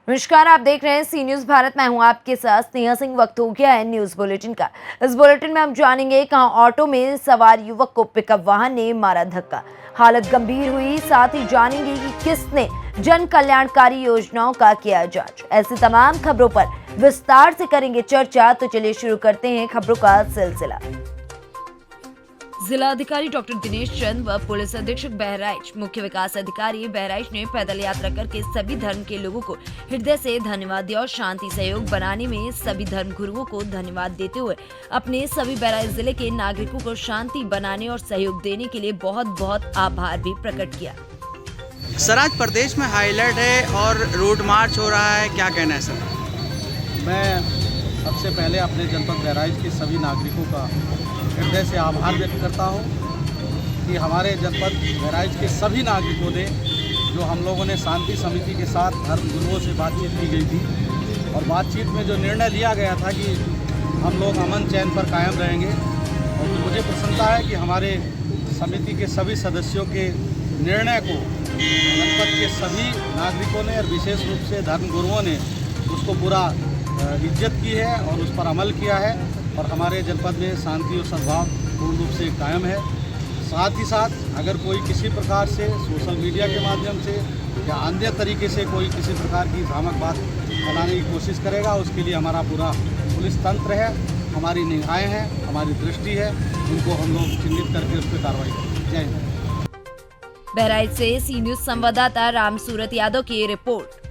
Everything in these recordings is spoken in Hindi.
नमस्कार, आप देख रहे हैं सी न्यूज भारत। मैं हूं आपके साथ स्नेहा सिंह। वक्त हो गया है न्यूज बुलेटिन का। इस बुलेटिन में हम जानेंगे कहां ऑटो में सवार युवक को पिकअप वाहन ने मारा धक्का, हालत गंभीर हुई। साथ ही जानेंगे कि किसने जन कल्याणकारी योजनाओं का किया जांच। ऐसी तमाम खबरों पर विस्तार से करेंगे चर्चा। तो चलिए शुरू करते हैं खबरों का सिलसिला। जिला अधिकारी डॉक्टर दिनेश चंद व पुलिस अधीक्षक बहराइच, मुख्य विकास अधिकारी बहराइच ने पैदल यात्रा करके सभी धर्म के लोगों को हृदय से धन्यवाद दिया और शांति सहयोग बनाने में सभी धर्म गुरुओं को धन्यवाद देते हुए अपने सभी बहराइच जिले के नागरिकों को शांति बनाने और सहयोग देने के लिए बहुत बहुत आभार भी प्रकट किया। सर, आज प्रदेश में हाईलाइट है और रोड मार्च हो रहा है, क्या कहना है सर? मैं सबसे पहले अपने जनपद बहराइच के सभी नागरिकों का हृदय से आभार व्यक्त करता हूं कि हमारे जनपद बहराइच के सभी नागरिकों ने, जो हम लोगों ने शांति समिति के साथ धर्म गुरुओं से बातचीत की गई थी और बातचीत में जो निर्णय लिया गया था कि हम लोग अमन चैन पर कायम रहेंगे, और मुझे प्रसन्नता है कि हमारे समिति के सभी सदस्यों के निर्णय को जनपद के सभी नागरिकों ने और विशेष रूप से धर्म गुरुओं ने उसको पूरा इज्जत की है और उस पर अमल किया है और हमारे जनपद में शांति और सद्भाव पूर्ण रूप से कायम है। साथ ही साथ अगर कोई किसी प्रकार से सोशल मीडिया के माध्यम से या अन्य तरीके से कोई किसी प्रकार की भ्रामक बात फैलाने की कोशिश करेगा, उसके लिए हमारा पूरा पुलिस तंत्र है, हमारी निगाहें हैं, हमारी दृष्टि है, उनको हम लोग चिन्हित करके उस पर कार्रवाई करेंगे। जय हिंद। बहराइच से सी न्यूज संवाददाता राम सूरत यादव की रिपोर्ट।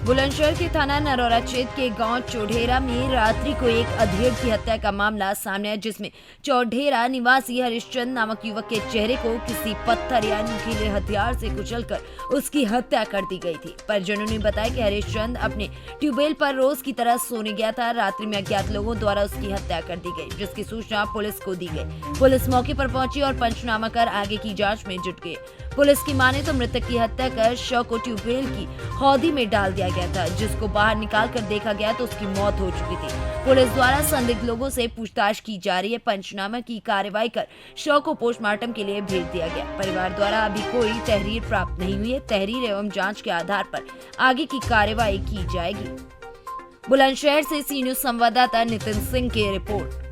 बुलंदशहर के थाना नरौरा क्षेत्र के गांव चौढेरा में रात्रि को एक अधेड़ की हत्या का मामला सामने आया, जिसमें चौढेरा निवासी हरिश्चंद नामक युवक के चेहरे को किसी पत्थर या नुकीले हथियार से कुचलकर उसकी हत्या कर दी गई थी। परिजनों ने बताया कि हरिश्चंद अपने ट्यूबवेल पर रोज की तरह सोने गया था। रात्रि में अज्ञात लोगों द्वारा उसकी हत्या कर दी गई, जिसकी सूचना पुलिस को दी गई। पुलिस मौके पर पहुंची और पंचनामा कर आगे की जाँच में जुट गई। पुलिस की माने तो मृतक की हत्या कर शव को ट्यूबवेल की हौदी में डाल दिया गया था, जिसको बाहर निकाल कर देखा गया तो उसकी मौत हो चुकी थी। पुलिस द्वारा संदिग्ध लोगों से पूछताछ की जा रही है। पंचनामा की कार्रवाई कर शव को पोस्टमार्टम के लिए भेज दिया गया। परिवार द्वारा अभी कोई तहरीर प्राप्त नहीं हुई है। तहरीर एवं जांच के आधार पर आगे की कार्रवाई की जाएगी। बुलंदशहर से सी न्यूज संवाददाता नितिन सिंह की रिपोर्ट।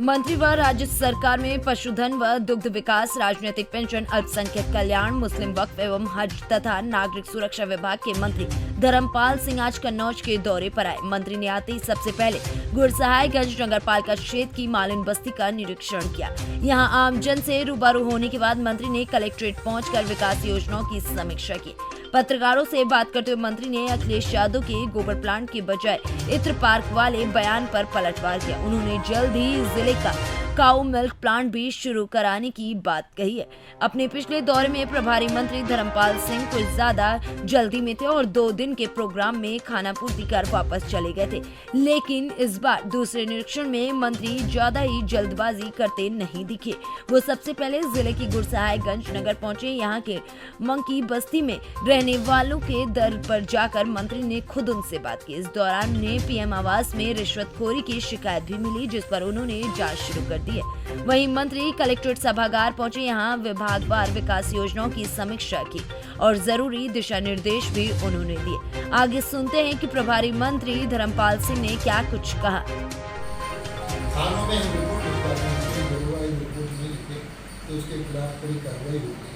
मंत्री व राज्य सरकार में पशुधन व दुग्ध विकास, राजनीतिक पेंशन, अल्पसंख्यक कल्याण, मुस्लिम वक्फ एवं हज तथा नागरिक सुरक्षा विभाग के मंत्री धर्मपाल सिंह आज कन्नौज के दौरे पर आए। मंत्री ने आते ही सबसे पहले गुरसहायगंज नगरपालिका क्षेत्र की मालिन बस्ती का निरीक्षण किया। यहां आमजन से रूबरू होने के बाद मंत्री ने कलेक्ट्रेट पहुंचकर विकास योजनाओं की समीक्षा की। पत्रकारों से बात करते हुए मंत्री ने अखिलेश यादव के गोबर प्लांट के बजाय इत्र पार्क वाले बयान पर पलटवार किया। उन्होंने जल्द ही जिले का काऊ मिल्क प्लांट भी शुरू कराने की बात कही है। अपने पिछले दौरे में प्रभारी मंत्री धर्मपाल सिंह कुछ ज्यादा जल्दी में थे और 2 दिन के प्रोग्राम में खाना पूर्ति कर वापस चले गए थे, लेकिन इस बार दूसरे निरीक्षण में मंत्री ज्यादा ही जल्दबाजी करते नहीं दिखे। वो सबसे पहले जिले की गुरसहायगंज नगर पहुंचे। यहाँ के मंकी बस्ती में रहने वालों के दर पर जाकर मंत्री ने खुद उनसे बात की। इस दौरान उन्हें पीएम आवास में रिश्वतखोरी की शिकायत भी मिली, जिस पर उन्होंने जांच शुरू कर दी है। वहीं मंत्री कलेक्ट्रेट सभागार पहुंचे। यहाँ विभागवार विकास योजनाओं की समीक्षा की और जरूरी दिशा निर्देश भी उन्होंने दिए। आगे सुनते हैं कि प्रभारी मंत्री धर्मपाल सिंह ने क्या कुछ कहा। थानों में तो उसके खिलाफ कड़ी कार्रवाई होगी।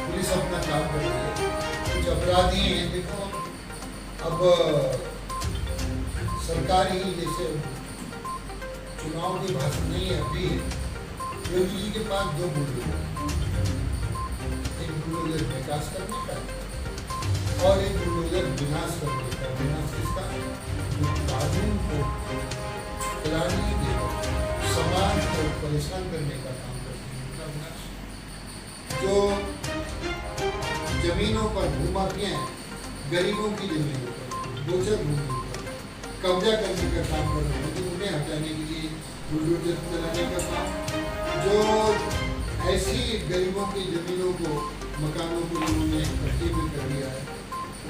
पुलिस अपना काम कर रही है। कुछ अपराधी हैं, देखो अब सरकार ही जैसे चुनाव की भाषण नहीं है। अभी योगी जी के पास 2 बुलडोजर, एक बुलडोजर विकास करने का और एक बुलडोजर विनाश करने का। विनाश किसका? कानून को चलाने नहीं देगा, समाज को परेशान करने का काम करते हैं। जो जमीनों पर भूमाफिया हैं, गरीबों की जमीनों पर, गोचर भूमि पर कब्जा करने का काम कर रहे हैं, तो उन्हें हटाने के लिए बुलडोजर चलाने का काम। जो ऐसी गरीबों की जमीनों को, मकानों को उन्होंने कब्जे में कर दिया है,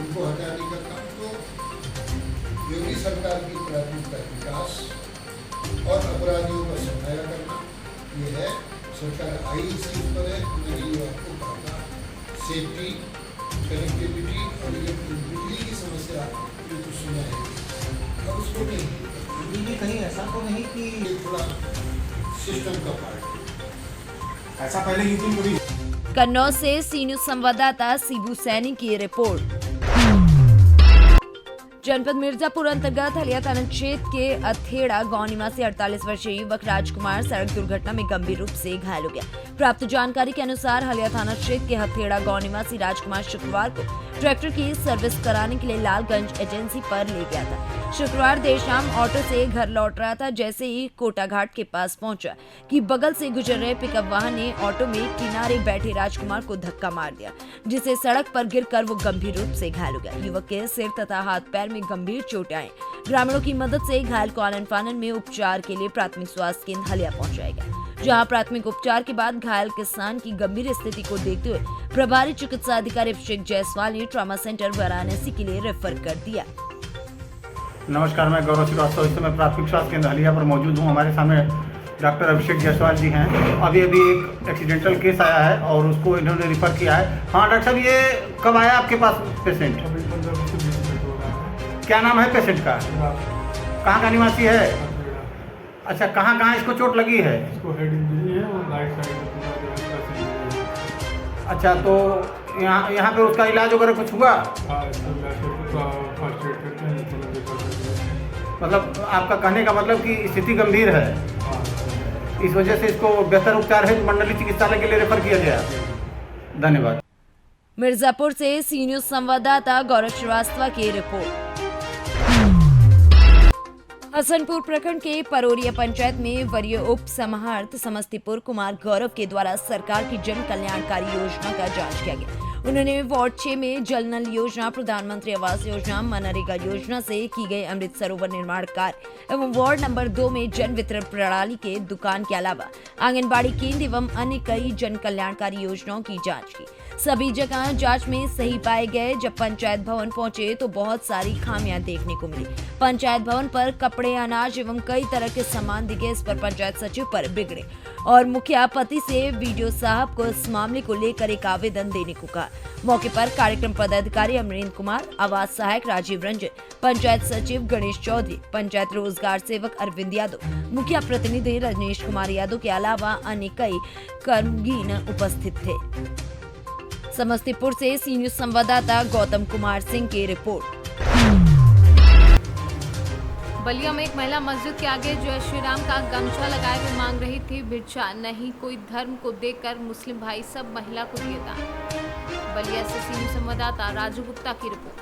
उनको हटाने का काम। तो योगी सरकार की प्राथमिकता विकास और अपराधियों का सफाया करना, ये है सरकार आई इस चीज़ पर है। मैंने ये आपको कहा था, सेफ्टी, कनेक्टिविटी और ये बिजली की समस्या ये तो सुना है, अब उसको नहीं, बिजली कहीं ऐसा तो नहीं कि ये थोड़ा सिस्टम का पार्ट है। ऐसा पहले यूपी में भी कन्नौज से सी न्यूज संवाददाता शिबू सैनी की रिपोर्ट। जनपद मिर्जापुर अंतर्गत हलिया थाना क्षेत्र के अथेड़ा गांव निवासी 48 वर्षीय युवक राजकुमार सड़क दुर्घटना में गंभीर रूप से घायल हो गया। प्राप्त जानकारी के अनुसार हलिया थाना क्षेत्र के हथेड़ा गांव निवासी राजकुमार शुक्रवार को ट्रैक्टर की सर्विस कराने के लिए लालगंज एजेंसी पर ले गया था। शुक्रवार देर शाम ऑटो से घर लौट रहा था। जैसे ही कोटाघाट के पास पहुंचा कि बगल से गुजर रहे पिकअप वाहन ने ऑटो में किनारे बैठे राजकुमार को धक्का मार दिया, जिसे सड़क पर गिरकर वो गंभीर रूप से घायल हो गया। युवक के सिर तथा हाथ पैर में गंभीर चोटें आई। ग्रामीणों की मदद से घायल को आनन फानन में उपचार के लिए प्राथमिक स्वास्थ्य केंद्र हलिया पहुंचाया गया, जहां प्राथमिक उपचार के बाद घायल किसान की गंभीर स्थिति को देखते हुए प्रभारी चिकित्सा अधिकारी अभिषेक जायसवाल ने ट्रॉमा सेंटर वाराणसी के लिए रेफर कर दिया। नमस्कार, मैं गौरव श्रीवास्तव। इस समय प्राथमिक स्वास्थ्य केंद्र हलिया पर मौजूद हूँ। हमारे सामने डॉक्टर अभिषेक जायसवाल जी हैं। अभी एक एक्सीडेंटल केस आया है और उसको इन्होंने रिफर किया है। हाँ डॉक्टर साहब, ये कब आया आपके पास पेशेंट? क्या नाम है पेशेंट का? कहाँ का निवासी है? अच्छा, कहाँ इसको चोट लगी है? इसको हेड इंजरी है और राइट साइड में पूरा अच्छा, तो यहाँ पे उसका इलाज वगैरह कुछ हुआ? फर्स्ट एड करते हैं, मतलब आपका कहने का मतलब कि स्थिति गंभीर है, इस वजह से इसको बेहतर उपचार हेतु मंडलीय चिकित्सालय के लिए रेफर किया गया। धन्यवाद। मिर्जापुर से सी न्यूज संवाददाता गौरव श्रीवास्तव की रिपोर्ट। हसनपुर प्रखंड के परोरिया पंचायत में वरीय उप समाहर्त समस्तीपुर कुमार गौरव के द्वारा सरकार की जन कल्याणकारी योजना का जांच किया गया। उन्होंने वार्ड 6 में जल नल योजना, प्रधानमंत्री आवास योजना, मनरेगा योजना से की गई अमृत सरोवर निर्माण कार्य एवं वार्ड नंबर 2 में जन वितरण प्रणाली के दुकान के अलावा आंगनबाड़ी केंद्र एवं अन्य कई जन कल्याणकारी योजनाओं की जांच की। सभी जगह जांच में सही पाए गए। जब पंचायत भवन पहुंचे तो बहुत सारी खामियां देखने को मिली। पंचायत भवन पर कपड़े, अनाज एवं कई तरह के सामान दिखे। इस पर पंचायत सचिव पर बिगड़े और मुखिया पति से वीडियो साहब को इस मामले को लेकर एक आवेदन देने को कहा। मौके पर कार्यक्रम पदाधिकारी अमरेंद्र कुमार, आवास सहायक राजीव रंजन, पंचायत सचिव गणेश चौधरी, पंचायत रोजगार सेवक अरविंद यादव, मुखिया प्रतिनिधि रजनीश कुमार यादव के अलावा अन्य कई कर्मगीन उपस्थित थे। समस्तीपुर से सी न्यूज संवाददाता गौतम कुमार सिंह की रिपोर्ट। बलिया में एक महिला मस्जिद के आगे जय श्री राम का गमछा लगाए हुए मांग रही थी भिक्षा। नहीं कोई धर्म को देखकर मुस्लिम भाई सब महिला को दिए दान। बलिया से सी न्यूज संवाददाता राजू गुप्ता की रिपोर्ट।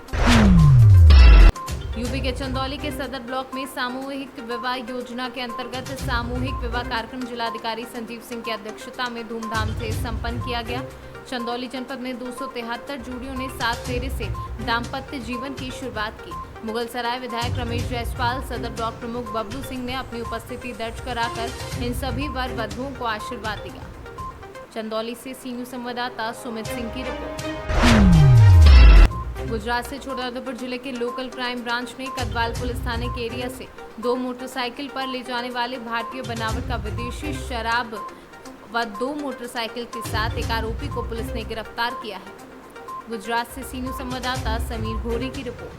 यूपी के चंदौली के सदर ब्लॉक में सामूहिक विवाह योजना के अंतर्गत सामूहिक विवाह कार्यक्रम जिलाधिकारी संजीव सिंह की अध्यक्षता में धूमधाम से संपन्न किया गया। चंदौली जनपद में 273 जोड़ियों ने 7 फेरे से दाम्पत्य जीवन की शुरुआत की। मुगलसराय विधायक रमेश जायसवाल, सदर ब्लॉक प्रमुख बबलू सिंह ने अपनी उपस्थिति दर्ज कराकर इन सभी वर वधुओं को आशीर्वाद दिया। चंदौली से सी न्यूज संवाददाता सुमित सिंह की रिपोर्ट। गुजरात से छोटाउदेपुर जिले के लोकल क्राइम ब्रांच ने कदवाल पुलिस थाने के एरिया से 2 मोटरसाइकिल पर ले जाने वाले भारतीय बनावट का विदेशी शराब व 2 मोटरसाइकिल के साथ एक आरोपी को पुलिस ने गिरफ्तार किया है। गुजरात से सी न्यूज संवाददाता समीर घोरी की रिपोर्ट।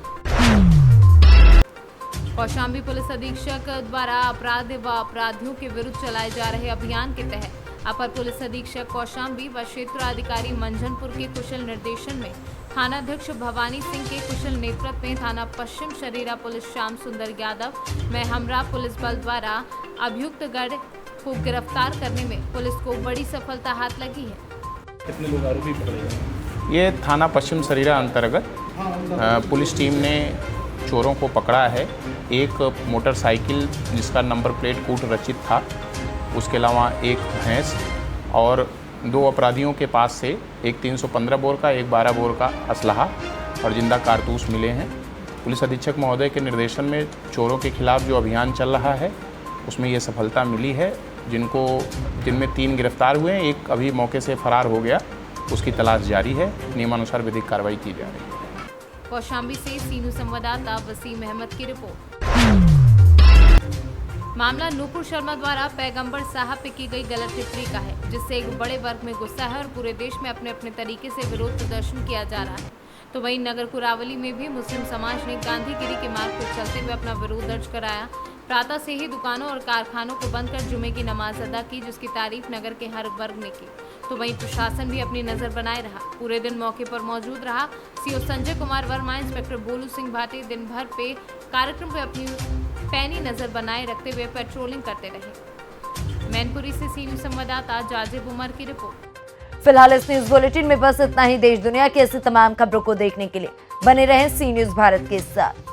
कौशाम्बी पुलिस अधीक्षक द्वारा अपराध व अपराधियों के विरुद्ध चलाए जा रहे अभियान के तहत अपर पुलिस अधीक्षक कौशाम्बी व क्षेत्राधिकारी मंझनपुर के कुशल निर्देशन में थानाध्यक्ष भवानी सिंह के कुशल नेतृत्व में थाना पश्चिम शरीरा पुलिस श्याम सुंदर यादव में हमरा पुलिस बल द्वारा अभियुक्त गढ़ को गिरफ्तार करने में पुलिस को बड़ी सफलता हाथ लगी है। कितने लोग आरोपी पकड़े गए? ये थाना पश्चिम सरीरा अंतर्गत पुलिस टीम ने चोरों को पकड़ा है। एक मोटरसाइकिल जिसका नंबर प्लेट कूट रचित था, उसके अलावा एक भैंस और 2 अपराधियों के पास से एक 315 बोर का, एक 12 बोर का असलहा और जिंदा कारतूस मिले हैं। पुलिस अधीक्षक महोदय के निर्देशन में चोरों के खिलाफ जो अभियान चल रहा है उसमें ये सफलता मिली है, जिनमें 3 गिरफ्तार हुए हैं, एक अभी मौके से फरार हो गया, उसकी तलाश जारी है। नियमानुसार विधिक कार्रवाई की जा रही है। कौशाम्बी से सीनू संवाददाता वसीम अहमद की रिपोर्ट। मामला नूपुर शर्मा द्वारा पैगंबर साहब पे की गई गलत टिप्पणी का है, जिससे एक बड़े वर्ग में गुस्सा है और पूरे देश में अपने अपने तरीके से विरोध प्रदर्शन किया जा रहा है। तो वहीं नगर कुरावली में भी मुस्लिम समाज ने गांधीगिरी के मार्ग पर चलते हुए अपना विरोध दर्ज कराया। प्रातः से ही दुकानों और कारखानों को बंद कर जुमे की नमाज अदा की, जिसकी तारीफ नगर के हर वर्ग ने की। तो वहीं प्रशासन भी अपनी नजर बनाए रहा, पूरे दिन मौके पर मौजूद रहा। सीओ संजय कुमार वर्मा, इंस्पेक्टर बोलू सिंह भाटी दिन भर पे कार्यक्रम पे अपनी पैनी नजर बनाए रखते हुए पेट्रोलिंग करते रहे। मैनपुरी से सी न्यूज़ संवाददाता जाजिब उमर की रिपोर्ट। फिलहाल इस न्यूज बुलेटिन में बस इतना ही। देश दुनिया की ऐसी तमाम खबरों को देखने के लिए बने रहें सी न्यूज़ भारत के साथ।